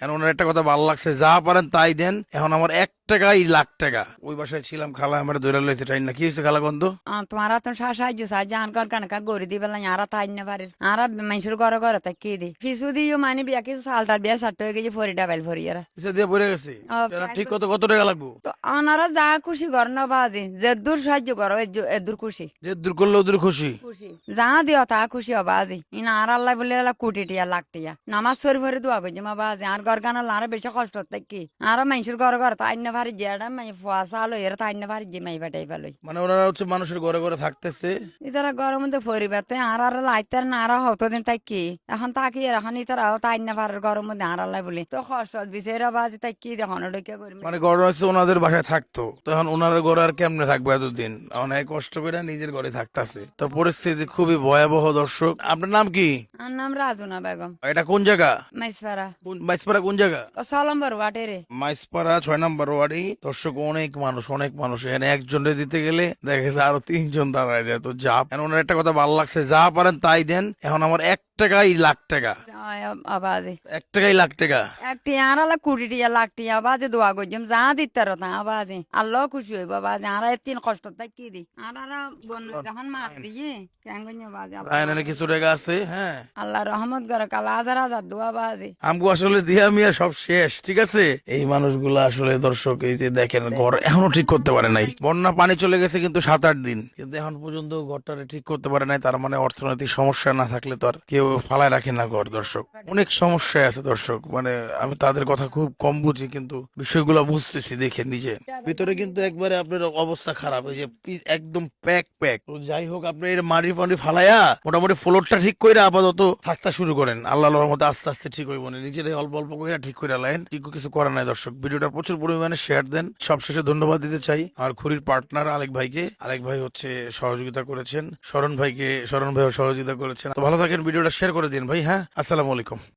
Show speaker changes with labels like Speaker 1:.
Speaker 1: এখন ওনার একটা কথা ভালো লাগছে, যা পারেন তাই দেন। এখন আমার 1 টাকা 1 লাখ টাকা। ওই বাসায় ছিলাম, খালা আমার দৌড়া লইছে টাইম না। কি হয়েছে খালা বন্ধু?
Speaker 2: তোমারা তো সাহায্য সাহায্য আনকার কানকা গড়ি দিবে না আরা তাই না পারে আরা মানুষের ঘরে ঘরে তাই কি দি পিছু দিও মানে বিয়া কিছু সালটার বিয়া সাট্ট হয়ে গেছে ফরি ডাবাইল ফরি এরা
Speaker 1: পিছে দিয়ে পড়ে গেছে। ঠিক কত কত টাকা লাগবো?
Speaker 2: তো আনারা যা খুশি ঘর না বাজে যে দূর সাহায্য করো এদূর খুশি
Speaker 1: যে দূর করলে ওদের খুশি।
Speaker 2: খুশি যা দিও তা খুশি হবা আজি ইনা আর আল্লাহ বলে কোটি টিয়া লাখ টিয়া নামাজ সরি ভরে দোয়া করছি মা বাজে আর ঘর গানা আরো বেশি কষ্ট তাই কি আর মানুষের ঘরে ঘরে তাই না পারি যে ফুয়া সাল এরা তাই না পারি যে মাই বাটাই পালই
Speaker 1: মানে ওনারা হচ্ছে মানুষের ঘরে ঘরে থাকতেছে।
Speaker 2: ইতারা ঘরের মধ্যে পরিবারতে আর লাইতার না আর হতদিন তাই কি এখন তাকি এখন ইতারাও তাই না পারে ঘরের মধ্যে আর আল্লাহ বলে তো কষ্ট বিচারা বাজে তাই কি দেখুন ওটা করবি
Speaker 1: মানে ঘর হচ্ছে ওনাদের বাসায় থাকতো, তখন ওনার ঘরে আর কেমনে থাকবো এতদিন, অনেক কষ্ট করে নিজের ঘরে থাকতেছে। তো পরিস্থিতি খুবই ভয়াবহ। দর্শক, আপনার নাম কি?
Speaker 2: আর নাম রাজুনা বেগম
Speaker 1: এটা কোন জায়গা?
Speaker 2: মাইসপাড়া
Speaker 1: মাইসপাড়া কোন জায়গা?
Speaker 2: ও 6 নম্বর ওয়াটে রে
Speaker 1: মাইসপাড়া 6 নম্বর ওয়ার্ডে। দর্শক, অনেক মানুষ অনেক মানুষ, এখানে একজনে দিতে গেলে দেখা গেছে আরো 3 জন দাঁড়ায় যায়। তো যা, এখন ওনার একটা কথা ভালো লাগছে, যা পারেন তাই দেন। এখন আমার 1 টাকা 1 লাখ টাকা।
Speaker 2: আবাজে
Speaker 1: 1 টাকা 1 লাখ টাকা।
Speaker 2: একটি আর আল্লাহ কোটি টিয়া লাখ টিয়া আবাজে দোয়া করছিম যা দিতার না আবাজে আল্লাহ খুশি হইব আবাজে আর তিন কষ্ট তাই কি দি আর বন যখন মার দিয়ে কেন বাজে
Speaker 1: এখানে কিছু টাকা আছে, হ্যাঁ।
Speaker 2: আল্লাহ রহমত করে কালা হাজার হাজার দোয়া বাজে
Speaker 1: আমগো আসলে দিয়া মিয়া সব শেষ, ঠিক আছে। এই মানুষগুলো আসলে দর্শক, এই যে দেখেন ঘর এখনো ঠিক করতে পারে নাই। বন্যা পানি চলে গেছে কিন্তু 7-8 দিন, কিন্তু এখন পর্যন্ত ঘরটা ঠিক করতে পারে নাই। তার মানে অর্থনৈতিক সমস্যা না থাকলে তো আর কেউ ফালায় রাখে না ঘর। দর্শক, অনেক সমস্যায় আছে দর্শক, মানে আমি তাদের কথা খুব কম বুঝি, কিন্তু বিষয়গুলো বুঝতেছি দেখে নিজে। ভিতরে কিন্তু একবারে আপনার অবস্থা খারাপ, এই যে একদম প্যাক প্যাক। তো যাই হোক, আপনি এর মাটি ফাটি ফালাইয়া মোটামুটি ফ্লোরটা ঠিক করে আপাতত থাকতে শুরু করেন। আল্লাহর রহমতে আস্তে আস্তে ঠিক হইব না, নিজেরাই অল্প অল্প করে ঠিক করে লাইন। কিছু করার নাই। দর্শক, ভিডিওটা প্রচুর পরিমাণে শেয়ার দেন। সবশেষে ধন্যবাদ দিতে চাই আমার খুরির পার্টনার আলেক ভাইকে। আলেক ভাই হচ্ছে সহযোগিতা করেছেন, শরণ ভাইও সহযোগিতা করেছেন। তো ভালো থাকেন, ভিডিওটা শেয়ার করে দিন ভাই। হ্যাঁ, আসসালামু আলাইকুম।